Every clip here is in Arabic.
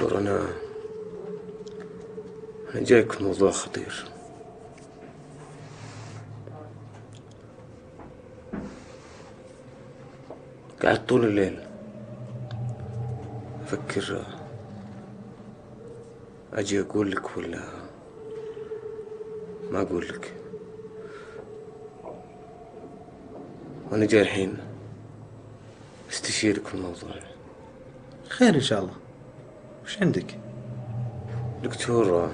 دكتور أنا جايك في موضوع خطير. قعدت طول الليل أفكر أجي أقول لك ولا ما أقول لك، وأنا جاي الحين استشيرك في الموضوع. خير إن شاء الله. وش عندك؟ دكتور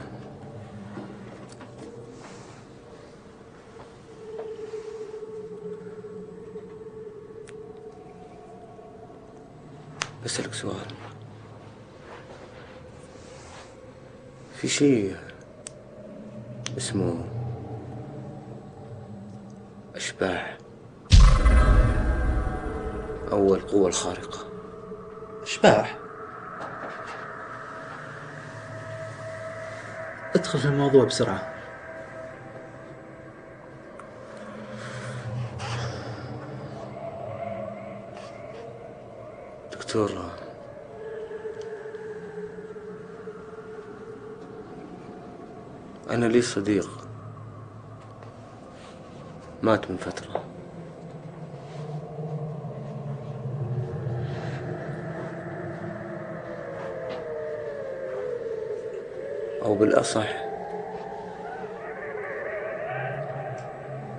بسألك سؤال. في شيء اسمه أشباح أو القوة الخارقة. أشباح؟ ادخل في الموضوع بسرعة. دكتور أنا لي صديق مات من فترة، أو بالأصح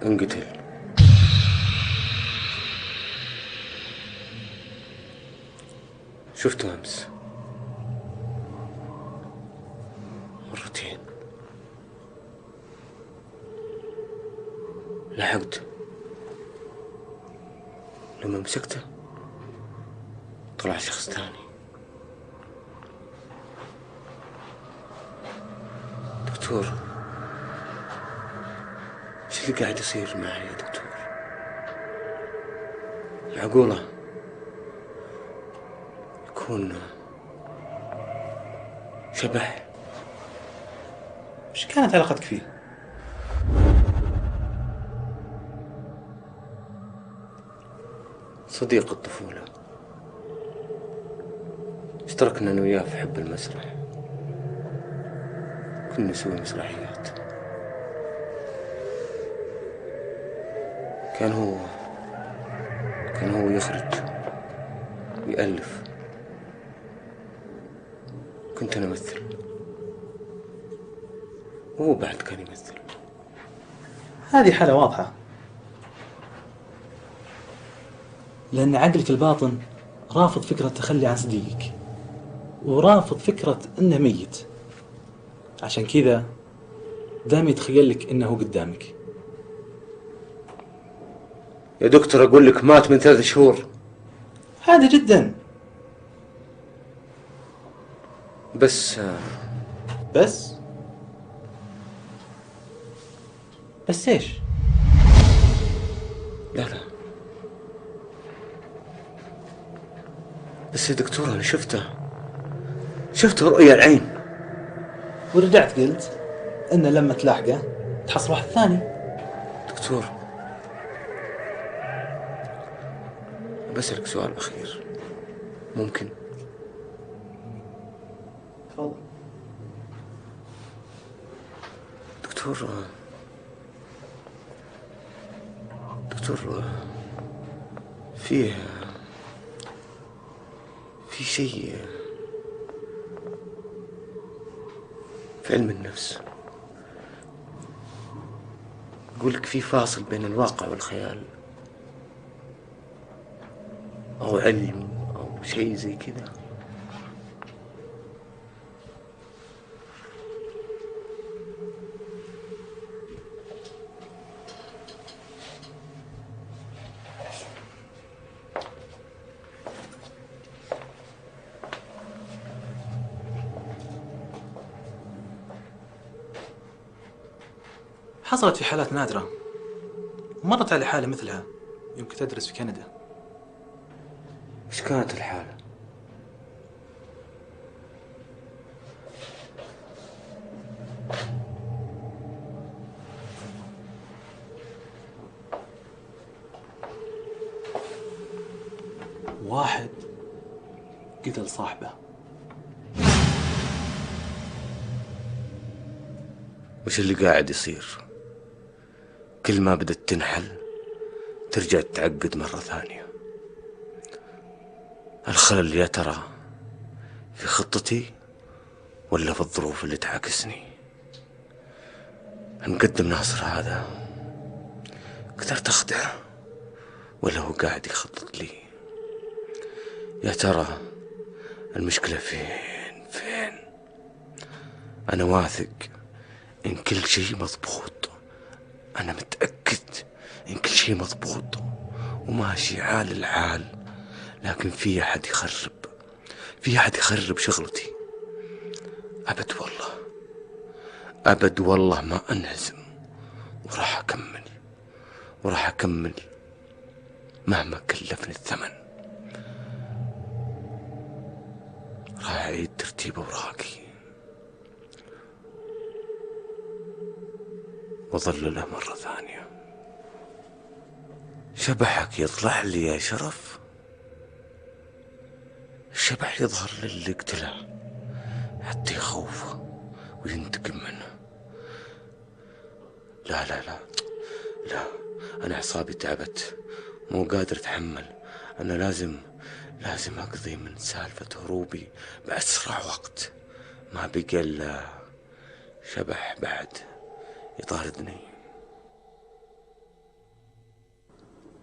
انقتل. شفته أمس مرتين، لحقته لما مسكته طلع شخص ثاني. دكتور ايش اللي قاعد يصير معي يا دكتور؟ معقولة يكون شبح؟ وش كانت علاقتك فيه؟ صديق الطفولة، اشتركنا أنا وياه في حب المسرح، كنا نسوي مسرحيات. كان هو يخرج ويألف، كنت أنا أمثل وهو بعد كان يمثل. هذه حالة واضحة، لأن عقلك الباطن رافض فكرة التخلي عن صديقك، ورافض فكرة إنه ميت. عشان كذا دام يتخيل لك إنه قدامك. يا دكتور أقول لك مات من 3 شهور. عادي جدا. بس ايش؟ لا بس يا دكتور أنا شفته رؤيا العين. ورجعت قلت إن لما تلاحقه تحصل واحد ثاني. دكتور بسألك سؤال أخير ممكن؟ تفضل. دكتور فيه شيء في علم النفس يقولك في فاصل بين الواقع والخيال، أو علم أو شيء زي كذا. حصلت في حالات نادرة، ومرت على حالة مثلها يمكن تدرس في كندا. وش كانت الحالة؟ واحد قتل صاحبه. وش اللي قاعد يصير؟ كل ما بدت تنحل ترجع تتعقد مرة ثانية. الخلل يا ترى في خطتي ولا في الظروف اللي تعاكسني؟ المقدم ناصر هذا قدرت أخدعه ولا هو قاعد يخطط لي؟ يا ترى المشكلة فين؟ أنا واثق إن كل شيء مضبوط، أنا متأكد إن كل شيء مضبوط وماشي عال الحال، لكن في أحد يخرب شغلتي. أبد والله ما أنهزم، وراح أكمل مهما كلفني الثمن. راح أعيد ترتيب أوراقي وظلله مرة ثانية. شبحك يطلع لي يا شرف، الشبح يظهر للي قتله حتى يخوفه وينتقم منه. لا لا لا لا، أنا أعصابي تعبت، مو قادر أتحمل. أنا لازم أقضي من سالفة هروبي بأسرع وقت. ما بقى إلا شبح بعد يطاردني.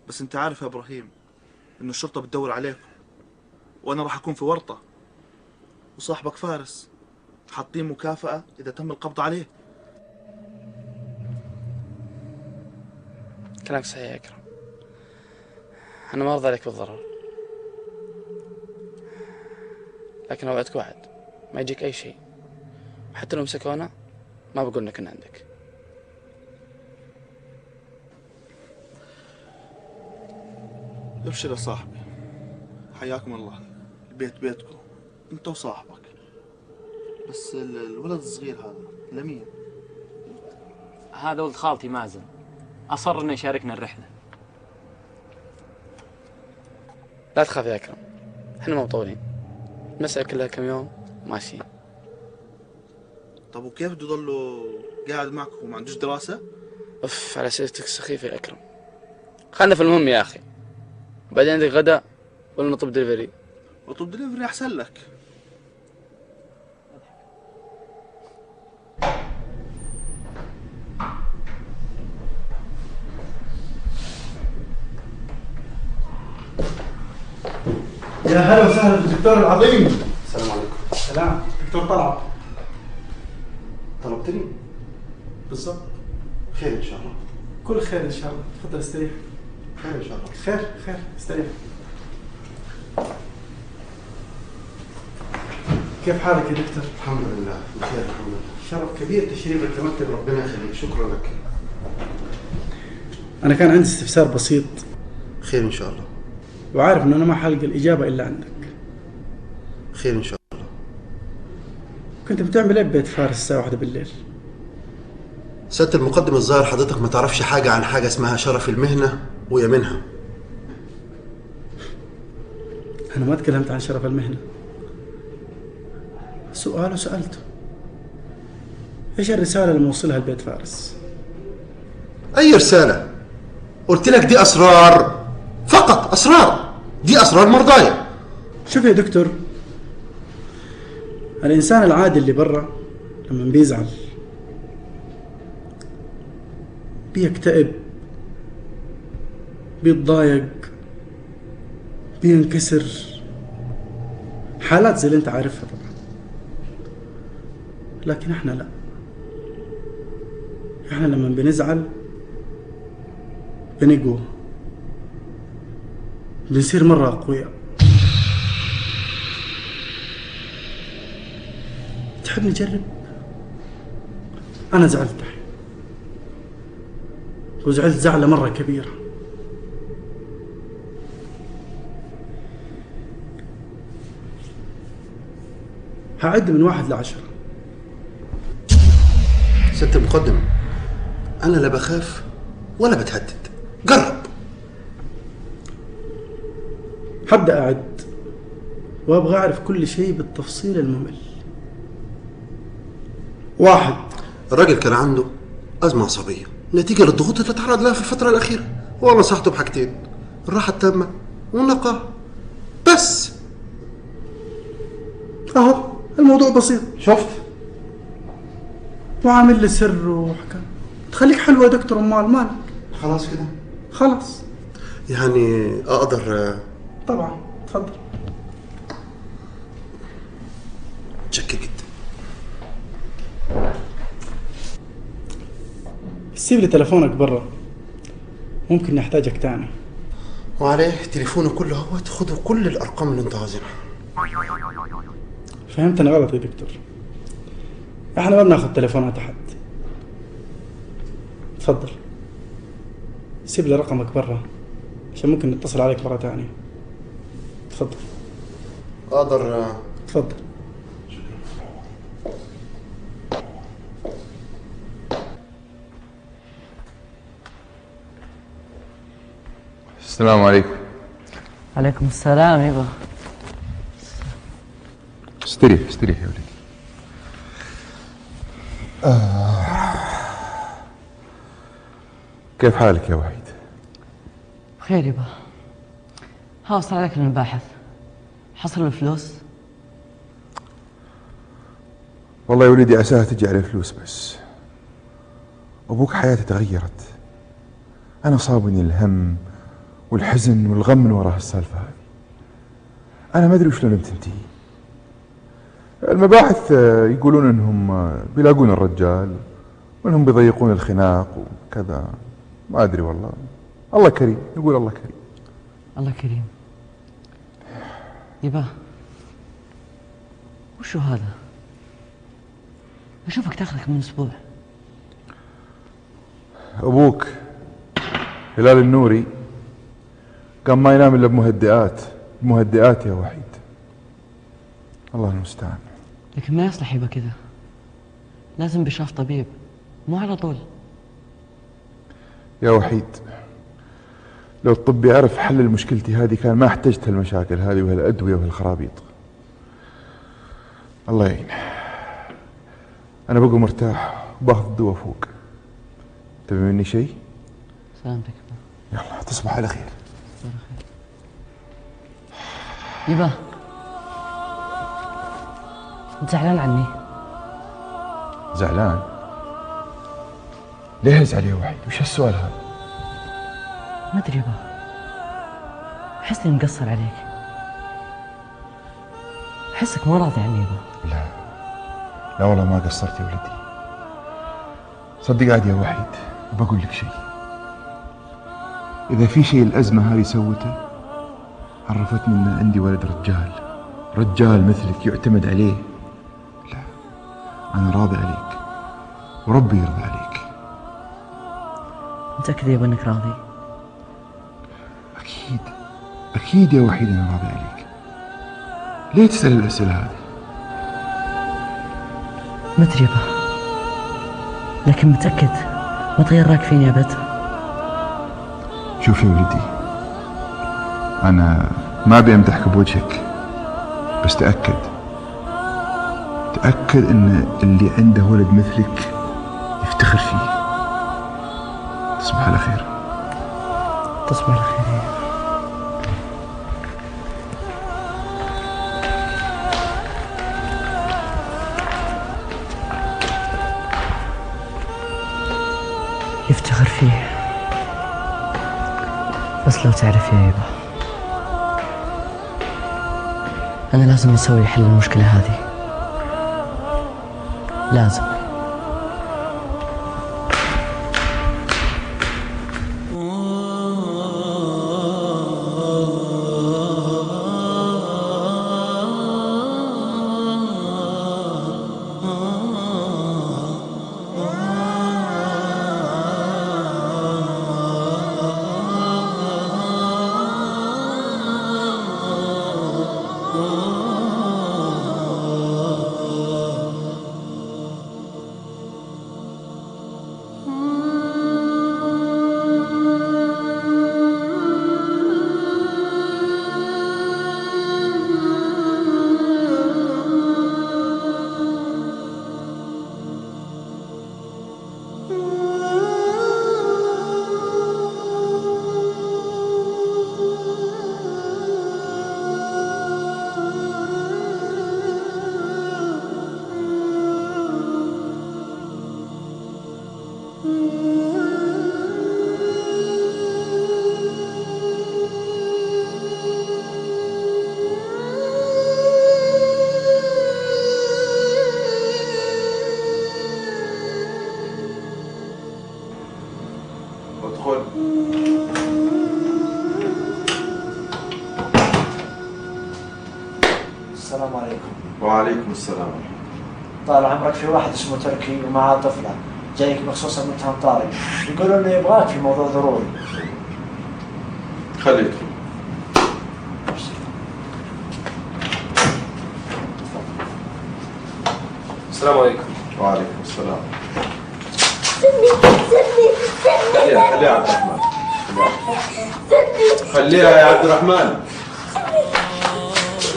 بس انت عارف يا ابراهيم ان الشرطة بتدور عليكم، وانا راح اكون في ورطة، وصاحبك فارس حاطين مكافأة اذا تم القبض عليه. كلامك صحيح يا اكرم، انا ما ارضى عليك بالضرر، لكن اوعدك وعد ما يجيك اي شيء، وحتى لو مسكونا ما بقول لك ان عندك. ابشر يا صاحبي، حياكم الله، البيت بيتكم انت وصاحبك. بس الولد الصغير هذا لمين؟ هذا ولد خالتي مازن، أصر إنه يشاركنا الرحلة. لا تخاف يا اكرم، احنا ما مطولين، المسألة كلها كم يوم ماشيين. طب وكيف بده يضلوا قاعد معكم وما عندوش دراسة؟ اف على سيرتك السخيفة يا اكرم، خلنا في المهم يا اخي. بعدين عندك غدا ولا نطلب دليفري؟ اطلب دليفري احسن لك. يا هلا وسهلا بالدكتور العظيم. السلام عليكم. سلام دكتور طلعت. طلبتني؟ بالضبط. خير ان شاء الله. كل خير ان شاء الله، تفضل استريح. خير ان شاء الله. خير استريح. كيف حالك يا دكتور؟ الحمد لله بخير الحمد لله. شرف كبير تشريفك لمكتب. ربنا يخليك، شكرا لك. انا كان عندي استفسار بسيط. خير ان شاء الله. وعارف انه انا ما حلقى الاجابه الا عندك. خير ان شاء الله. كنت بتعمل ايه ببيت فارس الساعه 1 بالليل؟ سيادة المقدم، الظاهر حضرتك ما تعرفش حاجة عن حاجة اسمها شرف المهنة ويمينها. انا ما تكلمت عن شرف المهنه، سؤال سالته، ايش الرساله اللي موصلها لبيت فارس؟ أي رسالة؟ قلت لك دي أسرار، فقط أسرار، دي أسرار مرضاية. شوف يا دكتور، الإنسان العادي اللي برا لما بيزعل بيكتئب، بيتضايق، بينكسر، حالات زي اللي انت عارفها طبعا. لكن احنا لا، احنا لما بنزعل بنقوى، بنصير مرة أقوياء. تحب نجرب؟ أنا زعلت الحين، وزعلت زعلة مرة كبيرة. هعد من 1 ل10. سيادة المقدم، أنا لا بخاف ولا بتهدد، جرب. هبدأ أعد، وأبغى أعرف كل شيء بالتفصيل الممل. 1. الراجل كان عنده أزمة عصبية نتيجة للضغوط اللي تعرض لها في الفترة الأخيرة، والله نصحته بحاجتين: الراحة التامة والنقاهة. بس اهو الموضوع بسيط. شفت؟ وعامل لي سر وحكاية تخليك حلوة يا دكتور. امال مالك؟ خلاص كده؟ خلاص يعني أقدر؟ طبعا، تفضل. متشكر جدا. سيب لي تلفونك برا، ممكن نحتاجك تاني. وعليه تليفونه كله اهوت، خدوا كل الأرقام اللي انتوا عاوزينها. فهمتني غلط يا دكتور، احنا ما بناخد تلفونات احد. تفضل سيب لي رقمك برا عشان ممكن نتصل عليك مرة تانية. تفضل. أقدر؟ تفضل. السلام عليكم. عليكم السلام. يبا استريح استريح يا ولدي. كيف حالك يا وحيد؟ بخير يبا. هاوصل عليك المباحث، حصل الفلوس؟ والله يا ولدي عساها تجي على فلوس، بس أبوك حياته تغيرت. أنا صابني الهم والحزن والغم من وراء السالفة هذه. أنا ما أدري وشلون بتنتهي. المباحث يقولون إنهم بيلاقون الرجال وإنهم بيضيقون الخناق وكذا، ما أدري والله. الله كريم، يقول الله كريم. الله كريم. يبا وشو هذا؟ أشوفك تاخذك من أسبوع. أبوك هلال النوري كان ما ينام إلا بمهدئات. بمهدئات يا وحيد، الله المستعان. لكن ما يصلح يبا كذا، لازم بشاف طبيب، مو على طول. يا وحيد لو الطب يعرف حل مشكلتي هذه كان ما احتجت هالمشاكل هذه وهالأدوية وهالخرابيط. الله يعين. أنا بقوم مرتاح وباخذ الدواء فوق. تبي مني شيء؟ سلامتك. يلا تصبح على خير. يبا انت زعلان عني؟ زعلان؟ ليه ازعل يا وحيد؟ وش هالسؤال هذا؟ ما ادري يبا، احس اني مقصر عليك، احسك ما راضي عني يبا. لا لا والله ما قصرت يا ولدي. صدق عاد يا وحيد، بقول لك شيء. إذا في شيء الأزمة هذه سوته عرفتني إن عندي ولد رجال مثلك يعتمد عليه. لا أنا راضي عليك وربي يرضى عليك. متأكد يبا إنك راضي؟ أكيد يا وحيد أنا راضي عليك. ليه تسأل الأسئلة هذه؟ ما أدري يبا، لكن متأكد ما تغير رأيك فيني أبد. شوف يا ولدي، أنا ما أبي أمدحك بوجهك، بس تأكد إن اللي عنده ولد مثلك يفتخر فيه. تصبح على خير. تصبح على خير. يفتخر فيه، بس لو تعرف يا يبا، أنا لازم أسوي حل المشكلة هذه، لازم. ادخل. السلام عليكم. وعليكم السلام. طال عمرك، في واحد اسمه تركي ومعاه طفلة جايك مخصوصا من متهم طارق، يقولون انه يبغاك في موضوع ضروري. خليه يدخل. السلام عليكم. وعليكم السلام. خليها خليها عبد الرحمن. خليها يا عبد الرحمن.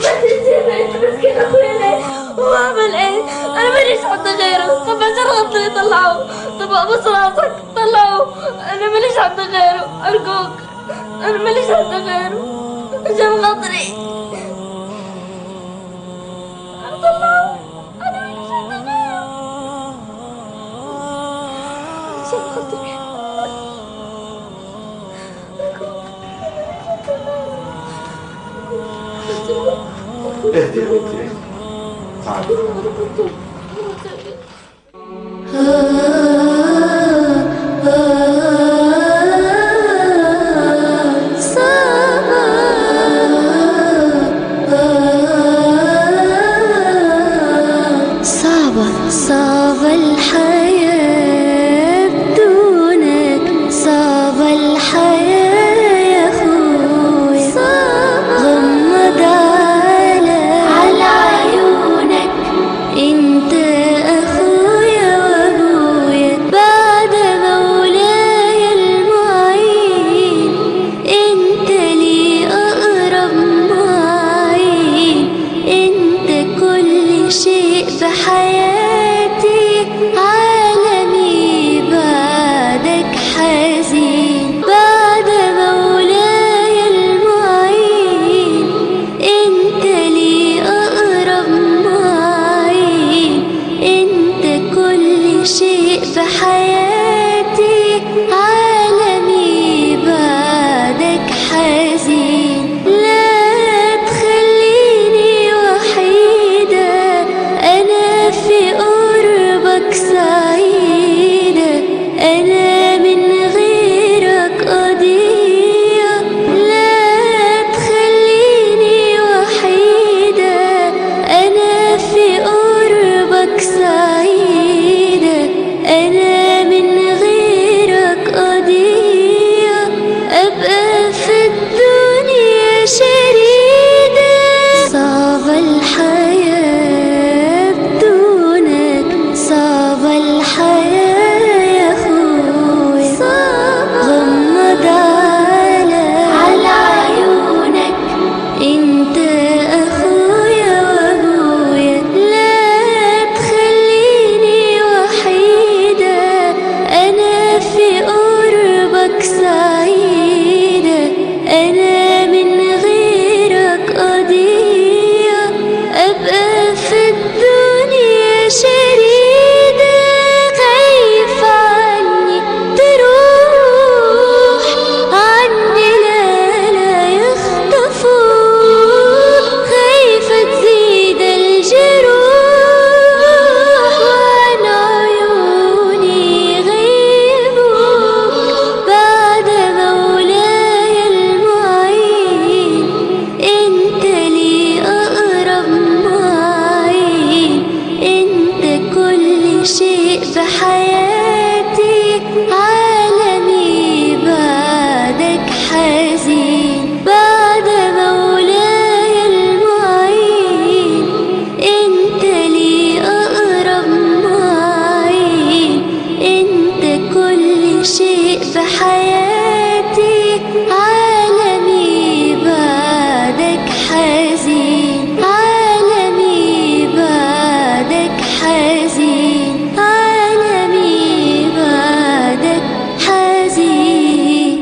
ما تجيبني مسكين اخوي ليه؟ واعمل ايه؟ انا ماليش حد غيره. طب عشان خاطري طلعوه. طب ابوس راسك طلعوه. انا ماليش حد غيره، ارجوك. انا ماليش حد غيره عشان خاطري طلعوه. انا ماليش حد غيره عشان خاطري. اهدي يا بنتي اهدي. تعالي. صعبة الحياة بدونك، صعبة الحياة يا خوي. غمض على عيونك، انت اخويا وابويا بعد مولاي المعين. انت لي اقرب معين، انت كل شيء بحياتي. عالمي بعدك حزين، بعد مولاي المعين. انت لي اقرب معين، انت كل شيء بحياتي. عالمي بعدك حزين. لا تخليني وحيدة، انا في قربك سعيدة. انا من غيرك قضية. لا تخليني وحيدة، انا في قربك سعيدة. انا من غيرك قضية، ابقى في الدنيا شريدة. صعبة الحياة بدونك، صعبة الحياة يا خوي. غمض على عيونك، انت اخويا وابويا. لا تخليني وحيدة، انا في قربك سعيدة. انا من غيرك قضية، ابقى في الدنيا شريدة. خايف عني تروح عني، لا يخطفوك. خايفة تزيد الجروح، وعن عيوني غيبوك. بعد مولاي المعين، انت لي اقرب معين. انت كل شيء بحياتي. عالمي بعدك حزين، بعد مولاي المعين. انت لي اقرب معين، انت كل شيء بحياتي. عالمي بعدك حزين، عالمي بعدك حزين، عالمي بعدك حزين.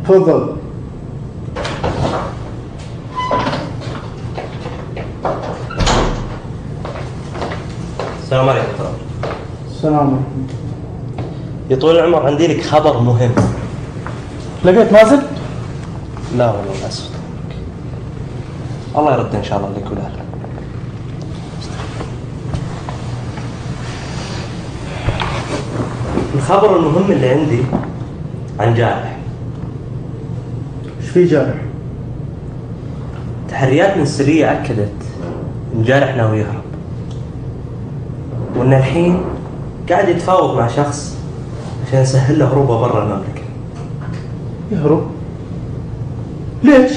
تفضل. السلام عليكم. السلام عليكم. يا طول العمر عندي لك خبر مهم. لقيت مازن؟ لا والله للأسف. الله يرد إن شاء الله لك ولأهلك. الخبر المهم اللي عندي عن جارح. ايش في جارح؟ تحرياتنا السرية أكدت إن جارح ناوي يهرب، وإن الحين قاعد يتفاوض مع شخص عشان يسهل له هروبه برا المملكة. يهرب؟ ليش؟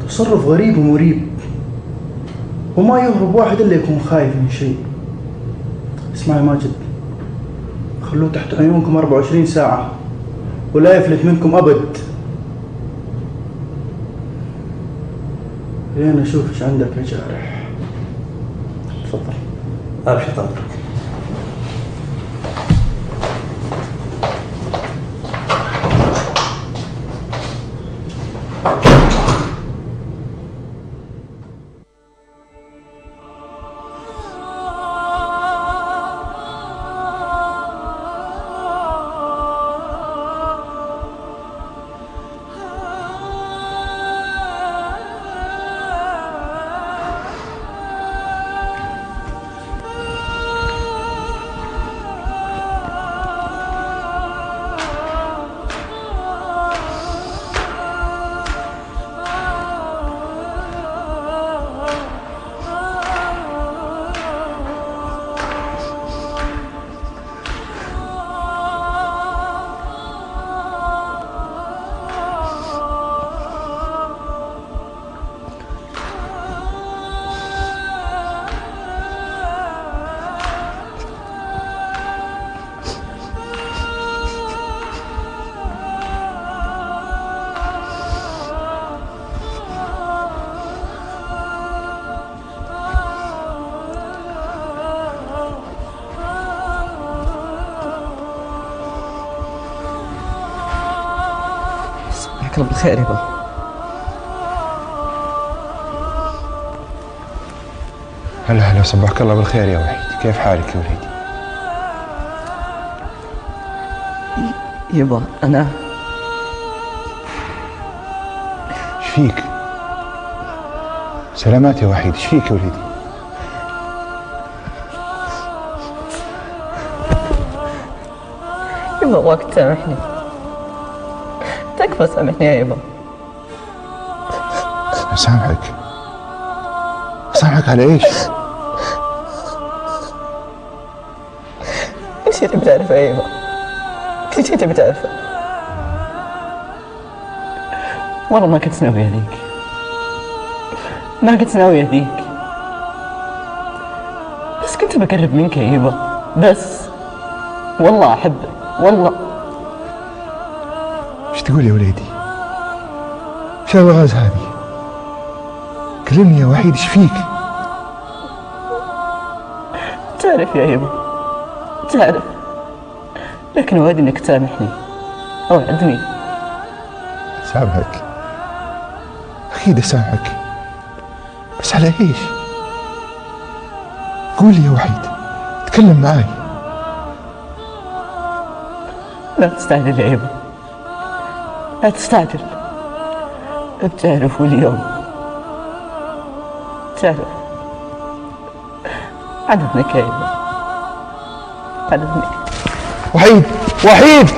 تصرف غريب ومريب، وما يهرب واحد إلا يكون خايف من شيء. اسمع يا ماجد، خلوه تحت عيونكم 24 ساعة ولا يفلت منكم أبد، لين أشوف إيش عندك يا جارح. تفضل. أبشر طبعا. صباحك الله بالخير يابا. هلا صباحك الله بالخير يا وحيد، كيف حالك يا وليدي؟ يابا أنا ايش فيك؟ سلامات يا وحيد، ايش فيك يا وليدي؟ يابا أبغاك تسامحني، تكفى سامحني يا يابا. أسامحك؟ أسامحك على إيش؟ كل شيء تبي تعرفه يا يابا، كل شيء تبي تعرفه. والله ما كنت ناوي أذيك، ما كنت ناوي أذيك، بس كنت بقرب منك يا يابا، بس والله أحبك والله. ايش تقول يا وليدي؟ ايش الألغاز هذه؟ كلمني يا وحيد، ايش فيك؟ تعرف يا يابا، تعرف، لكن وعدني انك تسامحني، اوعدني. أسامحك؟ أكيد أسامحك، بس على إيش؟ قول لي يا وحيد، تكلم معاي. لا تستعجل يا يابا، لا تستعجل. بتعرف واليوم تعرف عن ابنك يا يابا، عن ابنك. وحيد وحيد،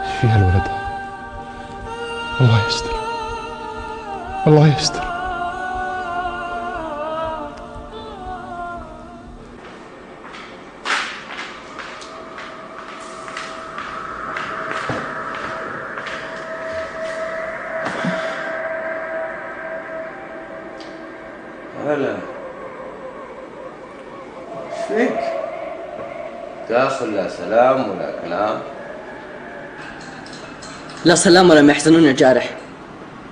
ايش فيها الولد؟ الله يستر، الله يستر. هلا، ايش فيك؟ تاخذ لا سلام ولا كلام؟ لا سلام ولا ما يحزنون يا جارح.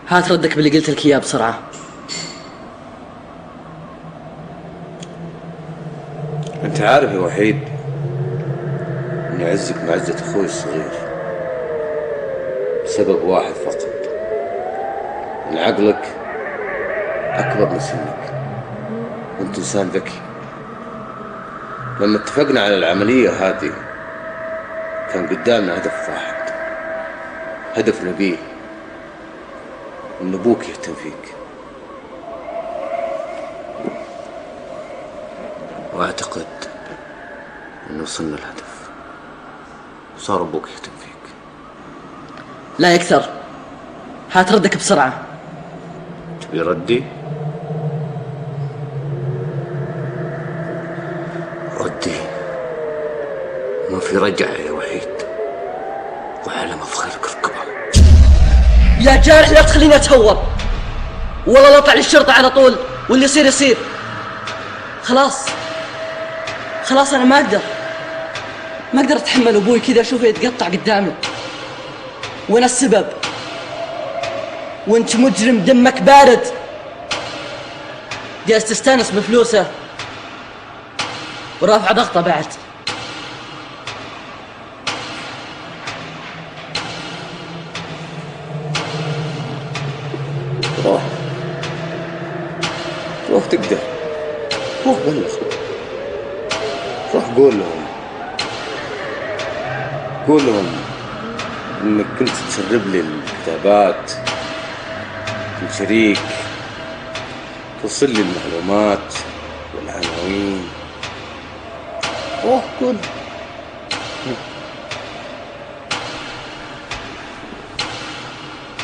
هات ردك باللي قلت لك اياه بسرعة. انت عارف يا وحيد اني اعزك معزة اخوي الصغير، لسبب واحد فقط، إن عقلك أكبر من سنك وأنت إنسان ذكي. لما اتفقنا على العملية هذه كان قدامنا هدف واحد، هدف نبيل، إن أبوك يهتم فيك. وأعتقد إن وصلنا الهدف، وصار أبوك يهتم فيك. لا يكثر، هات ردك بسرعة. تبي ردي؟ ردي ما في رجعة يا وحيد، وعلى مفخرك اركبها. يا جارح لا تخليني اتهور، والله لا اطلع للشرطة على طول، واللي يصير يصير. خلاص انا ما اقدر اتحمل ابوي كذا اشوفه يتقطع قدامي، وانا السبب، وانت مجرم دمك بارد جالس تستانس بفلوسه ورافع ضغطه بعد. روح تقدر، روح بلغ، روح قول لهم انك كنت تسرب لي الكتابات، كنت شريك، توصل لي المعلومات والعناوين. روح قول.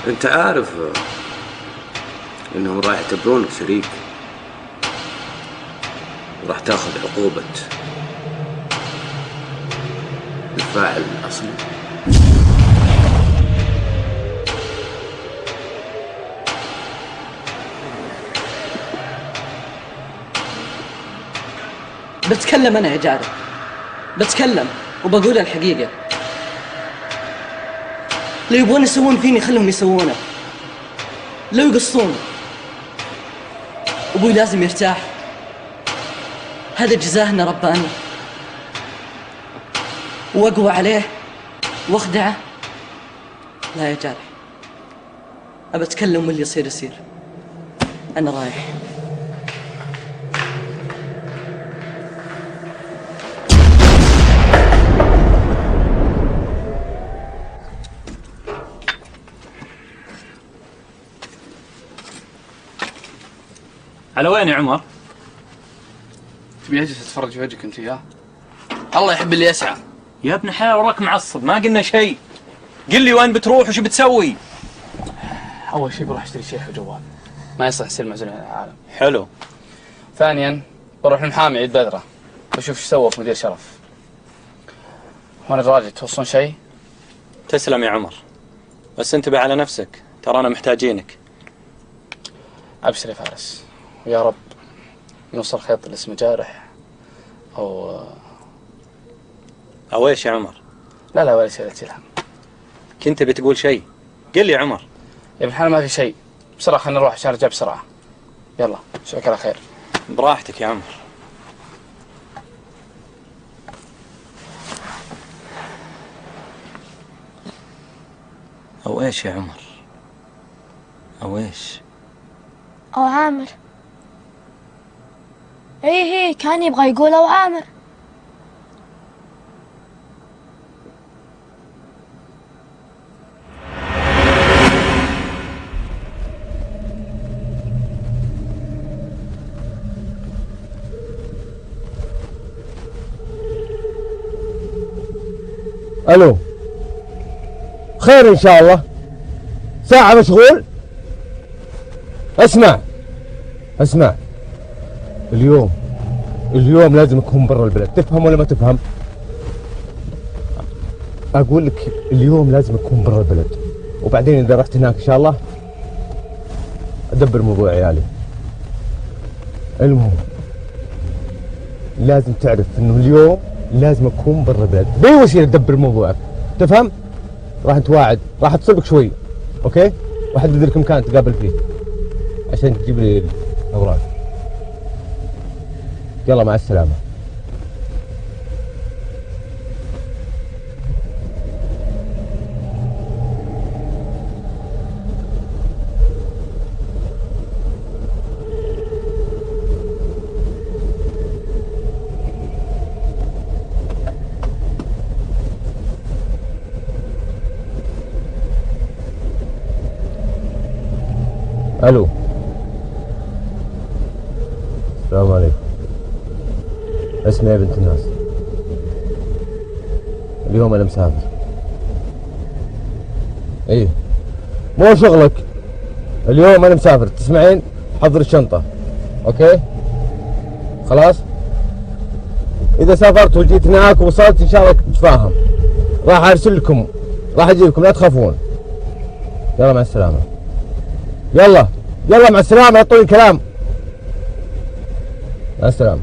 انت عارف انهم راح يعتبرونك شريك، وراح تاخذ عقوبة الفاعل الأصلي. بتكلم أنا يا جاري، بتكلم وبقول الحقيقة. لو يبغون يسوون فيني خلهم يسوونه، لو يقصون. أبوي لازم يرتاح، هذا جزاهنا رباني، وأقوى عليه واخدعه. لا يا جارح، أبى أتكلم واللي يصير يصير. أنا رايح. على وين يا عمر؟ تبي اجلس اتفرج في وجهك انت يا الله يحب اللي يسعى. يا ابن حلال وراك معصب، ما قلنا شيء. قل لي وين بتروح وش بتسوي؟ اول شيء بروح اشتري شيء وجوال، ما يصلح يصير معزول عن العالم. حلو. ثانيا بروح للمحامي عيد بدره بشوف ايش سوى في مدير شرف. وانا راجع توصلون شيء؟ تسلم يا عمر، بس انتبه على نفسك، ترانا محتاجينك. ابشر يا فارس، ويا رب نوصل خيط اللي اسمه جارح او ايش يا عمر؟ لا ولا شيء، لا تلهم. كنت بتقول شيء، قل لي يا عمر. يا ابن الحلال ما في شيء، بسرعه خلينا نروح عشان ارجع بسرعه. يلا اشوفك على خير. براحتك يا عمر. او ايش يا عمر؟ او ايش؟ أو عامر. إيه كان يبغى يقول أو عامر. الو، خير ان شاء الله. ساعة مشغول. اسمع اليوم لازم اكون برا البلد، تفهم ولا ما تفهم؟ اقول لك اليوم لازم اكون برا البلد، وبعدين اذا رحت هناك ان شاء الله ادبر موضوع عيالي. المهم لازم تعرف انه اليوم لازم اكون برا البلد باي وسيله تدبر موضوعك، تفهم؟ راح نتواعد، راح اتصل بك شوي، اوكي؟ واحدد لك مكان تقابل فيه عشان تجيب لي الاوراق. يلا مع السلامه. الو السلام عليكم. اسمعي يا بنت الناس، اليوم انا مسافر. ايه مو شغلك، اليوم انا مسافر. تسمعين؟ حضر الشنطة. اوكي خلاص. اذا سافرت وجيت هناك ووصلت ان شاء الله نتفاهم. راح ارسل لكم، راح اجي لكم، لا تخافون. يلا مع السلامة. يلا يلا مع السلامة، يعطوني الكلام. مع السلامة.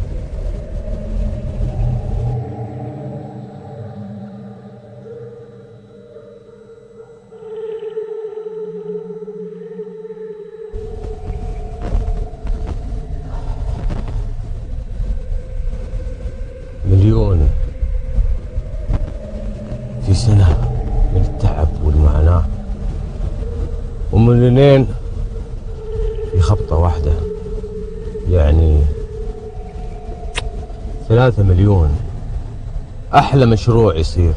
مليون في سنة من التعب والمعاناة، ومليونين في خبطة واحدة، يعني 3 مليون. أحلى مشروع يصير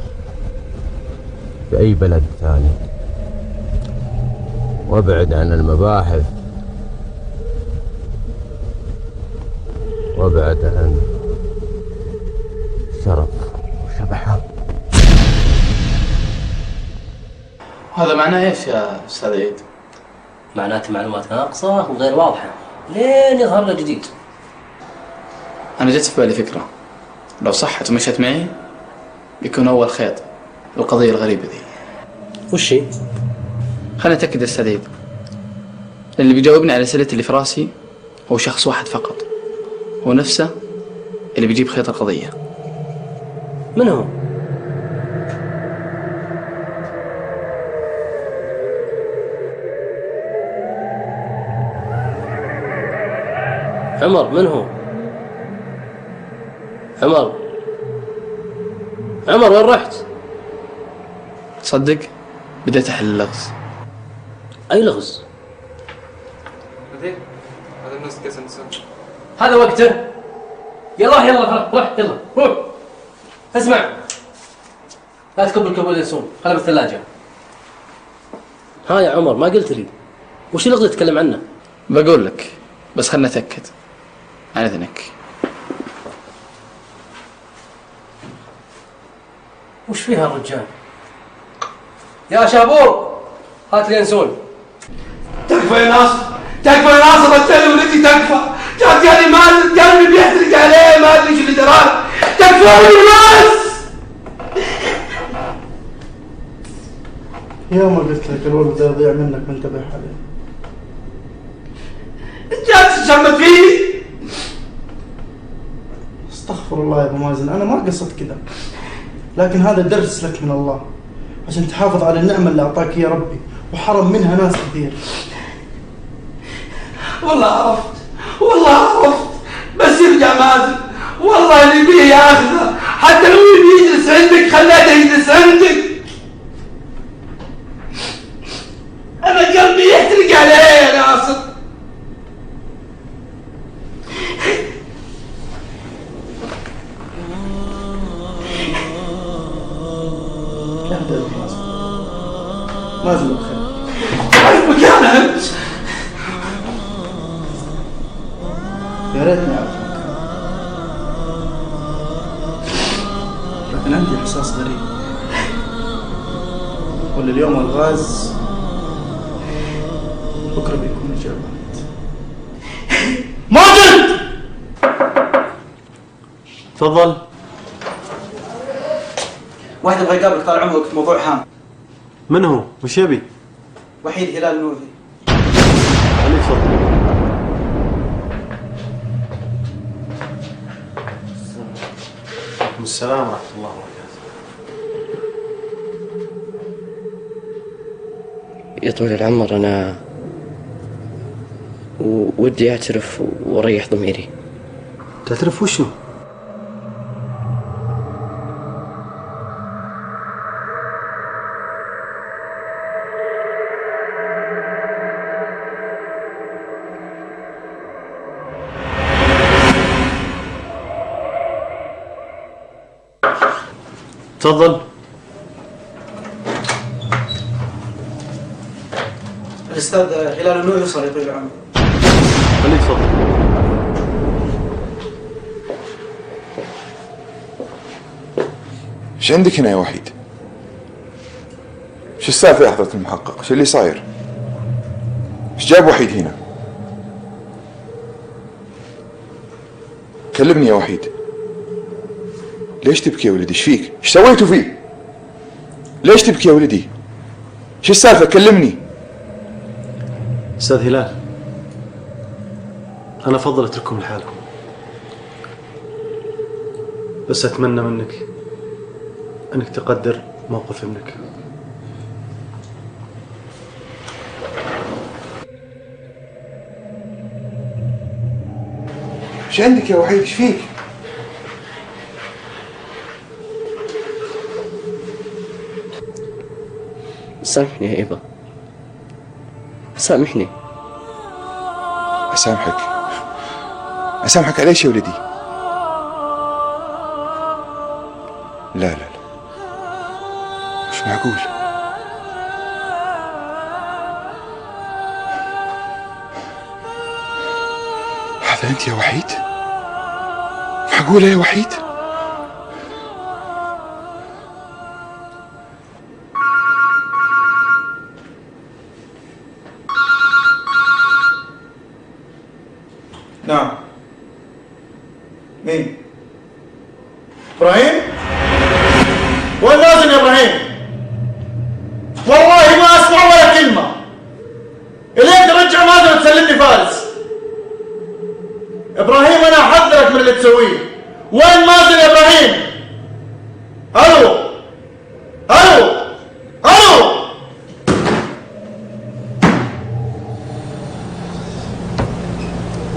في أي بلد ثاني، وابعد عن المباحث، وابعد عن شرف وشبحة. هذا معناه ايش يا استاذ عيد؟ معناته معلومات ناقصة وغير واضحة لين يظهر له جديد. انا جت في بالي فكرة، لو صحت ومشت معي بيكون اول خيط القضية الغريبة ذي. وش هي؟ خليني اتاكد يا استاذ عيد. اللي بيجاوبني على اسئلتي اللي في راسي هو شخص واحد فقط، هو نفسه اللي بيجيب خيط القضية. من هو؟ عمر، من هو؟ عمر وين رحت؟ تصدق بديت احل اللغز. اي لغز؟ هذا الناس كيس انسان. هذا وقته. يلا روح يلا روح. اسمع، لا تكب الكبول ينسون، خلها بالثلاجة. ها يا عمر، ما قلت لي وش اللغز اللي تتكلم عنه؟ بقول لك بس خلنا نتأكد. عن اذنك. وش فيها الرجال؟ يا شابور هات لي ينسون. تكفى يا ناصر، تكفى يا ناصر، التالي ولدي تكفى. جاني مال قلبي بيحترق عليه، ما ادري شو اللي دراه. تكفى يا ناس. يا ما قلت لك الولد يضيع منك، ما انتبه عليه. جالس تشمت فيني. استغفر الله يا ابو مازن، انا ما قصدت كذا، لكن هذا درس لك من الله عشان تحافظ على النعمة اللي اعطاك يا ربي، وحرم منها ناس كثير. والله عرفت، بس يرجع مازن، والله اللي بيه ياخذه، حتى لو يبي يجلس عندك خليته يجلس عندك. انا قلبي يحترق عليه يا ناصر. اهدى يا مازن بخير. عايز مكانه انت. يا ريتني اعرف مكانه، لكن عندي احساس غريب. ولا اليوم الغاز، بكره بيكون اجابات. ماجد تفضل. واحد يبغى يقابلك طال عمرك، موضوع هام. من هو؟ وش يبي؟ وحيد هلال النوفي. خليك تفضل. السلام ورحمة الله وبركاته. يا طويل العمر، أنا ودي أعترف وأريح ضميري. تعترف وشو؟ تفضل. الأستاذ هلال النور يوصل يا طويل العمر. خليه يتفضل. ايش عندك هنا يا وحيد؟ ايش السالفة يا حضرة المحقق؟ ايش اللي صاير؟ ايش جاب وحيد هنا؟ كلمني يا وحيد. ليش تبكي يا ولدي؟ ايش فيك؟ ايش سويتوا فيه؟ ليش تبكي يا ولدي؟ ايش السالفة؟ كلمني. أستاذ هلال، أنا أفضل أترككم لحالكم، بس أتمنى منك أنك تقدر موقف ابنك. ايش عندك يا وحيد؟ ايش فيك؟ سامحني يا إبا، سامحني. أسامحك؟ أسامحك على ايش يا ولدي؟ لا لا لا، مش معقول. هذا أنت يا وحيد؟ معقولة يا وحيد؟ نعم. مين؟ إبراهيم؟ وين مازن يا إبراهيم؟ والله ما أسمع ولا كلمة. إلين ترجع مازن وتسلمني فارس. إبراهيم أنا أحذرك من اللي تسويه. وين مازن يا إبراهيم؟ ألو ألو ألو.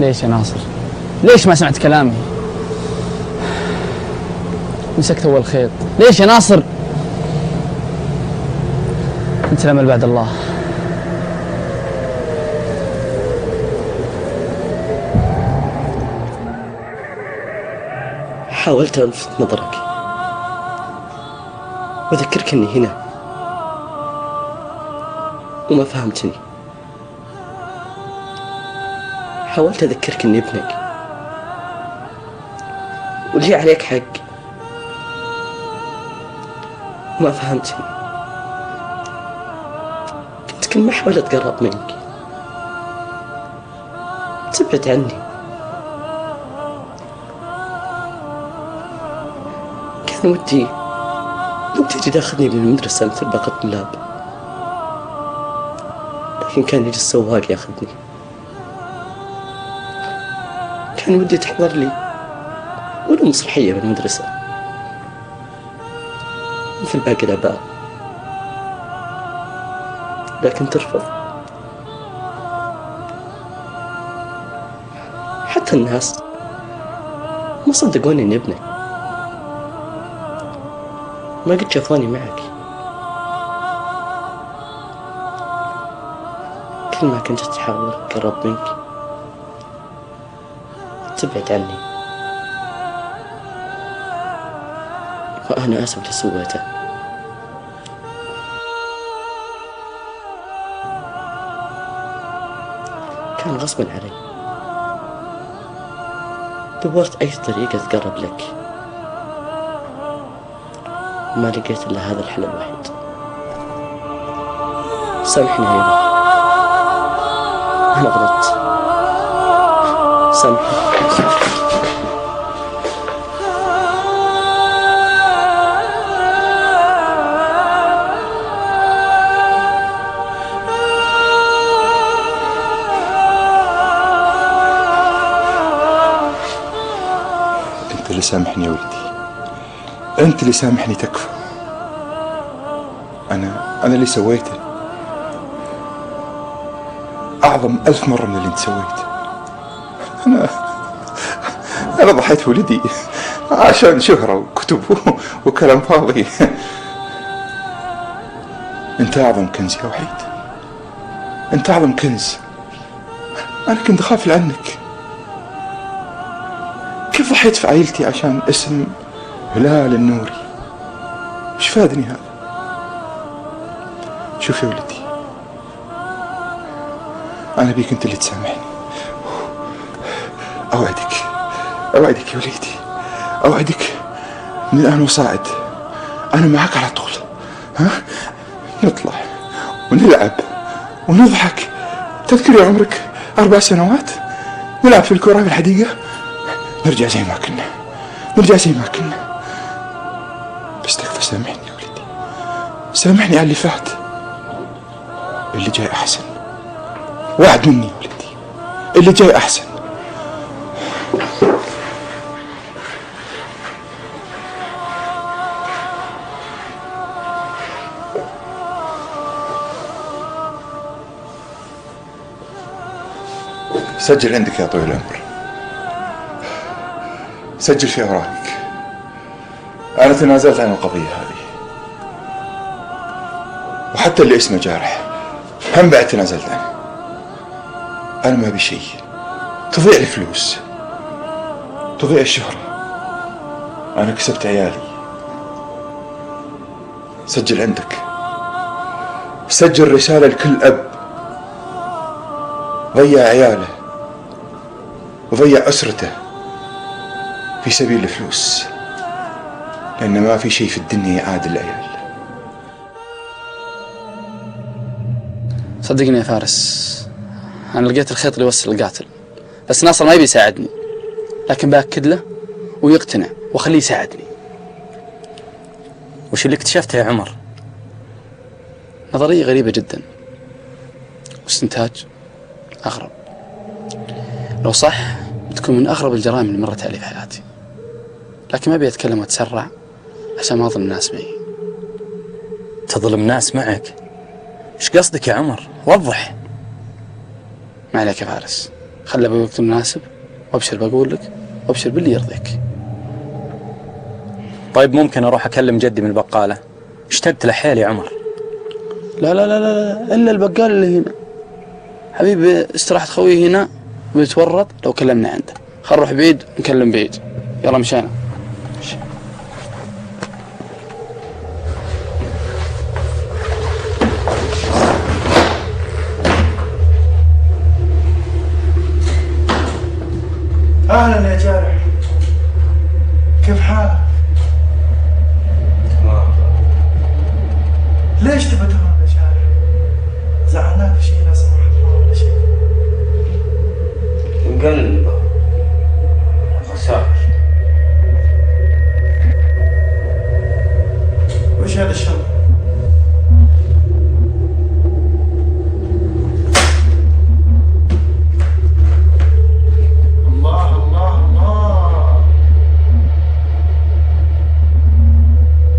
ليش يا ناصر؟ ليش ما سمعت كلامي؟ مسكت أول خيط. ليش يا ناصر؟ أنت الأمل بعد الله. حاولت ألفت نظرك وأذكرك إني هنا وما فهمتني. حاولت أذكرك إني ابنك ولي عليك حق وما فهمتني. كنت كل ما أحاول أتقرب منك تبعد عني. كان ودي تجي تاخذني للمدرسة مثل باقي الطلاب، لكن كان يجي السواق ياخذني. كان ودي تحضر لي ولو مسرحية بالمدرسة مثل باقي الآباء، لكن ترفض. حتى الناس ما صدقوني إني ابنك، ما قد شافوني معك. كل ما كنت تحاول أقرب منك تبعد عني، وأنا آسف اللي سويته. كان غصبا علي. دورت أي طريقة أتقرب لك وما لقيت إلا هذا الحل الوحيد. سامحني يا إبا، أنا غلطت. سامحني. أنت اللي سامحني يا ولدي، أنت اللي سامحني. تكفى. أنا اللي سويته أعظم 1000 مرة من اللي أنت سويته. أنا ضحيت ولدي عشان شهرة وكتب وكلام فاضي. أنت أعظم كنز يا وحيد، أنت أعظم كنز. أنا كنت أخاف عنك. كيف ضحيت في عائلتي عشان اسم هلال النوري؟ ايش فادني هذا؟ شوف يا ولدي، أنا بيك أنت اللي تسامحني. أوعدك أوعدك يا وليدي، أوعدك من الآن وصاعد أنا معك على طول. ها؟ نطلع ونلعب ونضحك. تذكر يا عمرك 4 سنوات نلعب في الكرة في الحديقة؟ نرجع زي ما كنا، نرجع زي ما كنا. بس تكفى سامحني يا وليدي، سامحني على اللي فات، اللي جاي أحسن. وعد مني يا ولدي، اللي جاي أحسن. سجل عندك يا طويل العمر، سجل في أوراقك. أنا تنازلت عن القضية هذه، وحتى اللي اسمه جارح هم بعد تنازلت عنه. أنا ما أبي شيء، تضيع الفلوس، تضيع الشهرة. أنا كسبت عيالي. سجل عندك، سجل رسالة لكل أب ضيع عياله وضيع أسرته في سبيل الفلوس، لأن ما في شيء في الدنيا يعادل العيال. صدقني يا فارس، أنا لقيت الخيط اللي يوصل القاتل، بس ناصر ما يبي يساعدني، لكن بأكد له ويقتنع وخليه يساعدني. وش اللي اكتشفته يا عمر؟ نظرية غريبة جدا واستنتاج أغرب. لو صح بتكون من أغرب الجرائم اللي مرت علي في حياتي، لكن ما أبي أتكلم وأتسرع عشان ما أظلم الناس معي. تظلم ناس معك؟ إيش قصدك يا عمر؟ وضح. ما عليك يا فارس، خلى بوقت مناسب، وابشر بقول لك، وابشر باللي يرضيك. طيب ممكن أروح أكلم جدي من البقالة؟ اشتقت له حيل يا عمر. لا لا لا لا، إلا البقال اللي هنا حبيبي. استراحة خويه هنا بيتورط لو كلمنا عنده. خل نروح بعيد نكلم بعيد. يلا مشينا. أهلا يا جارح، كيف حالك؟ ليش تبى تهرب يا جارح؟ زعلان في شيء لا سمح الله ولا شيء؟ انقلب خسارة. وش هذا الشر؟ الله الله الله،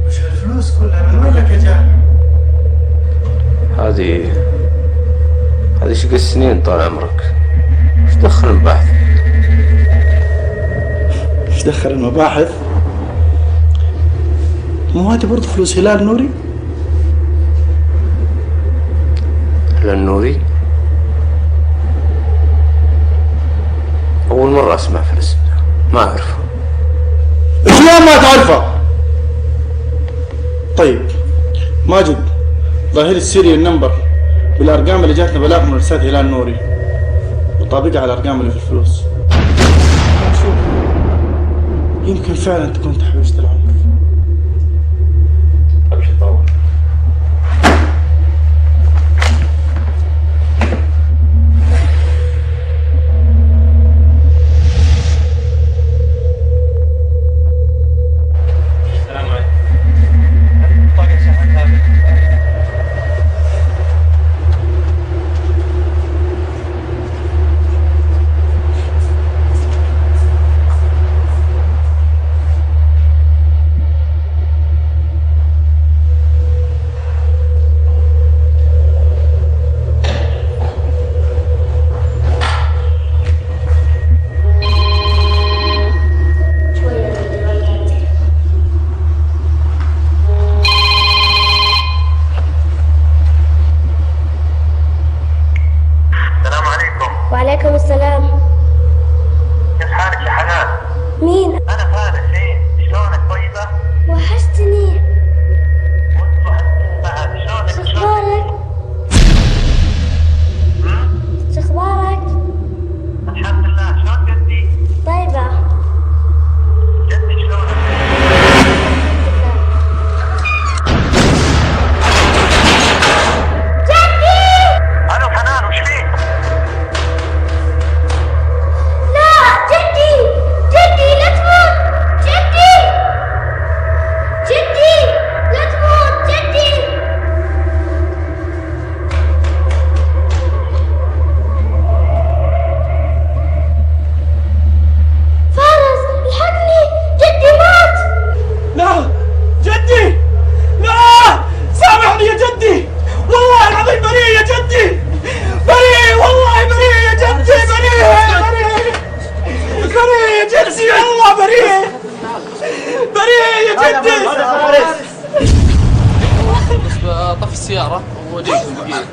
وش هالفلوس كلها من وين لك يا جارح؟ هذه شقة السنين طال عمرك. وش دخل المباحث؟ ايش دخل المباحث؟ مو هذه برضه فلوس هلال نوري؟ هلال نوري؟ أول مرة أسمع في الاسم، ما أعرفه. شلون ما تعرفه؟ طيب ماجد، ظاهر السيريال نمبر بالأرقام اللي جاتنا بلاغ من رسالة هلال نوري، وطابقها على الأرقام اللي في الفلوس. شوف، يمكن فعلا تكون تحويشة العمر. أمشي طول. السلام عليكم. وعليكم السلام. كيف حالك يا حنان؟ مين؟ أنا فارس. إيه شلونك؟ طيبة؟ وحشتني. بعد شلونك؟ شو اخبارك؟ شو يا جدي والله بريء بريء يا جدي. طفي السيارة وجيكم دقيقة.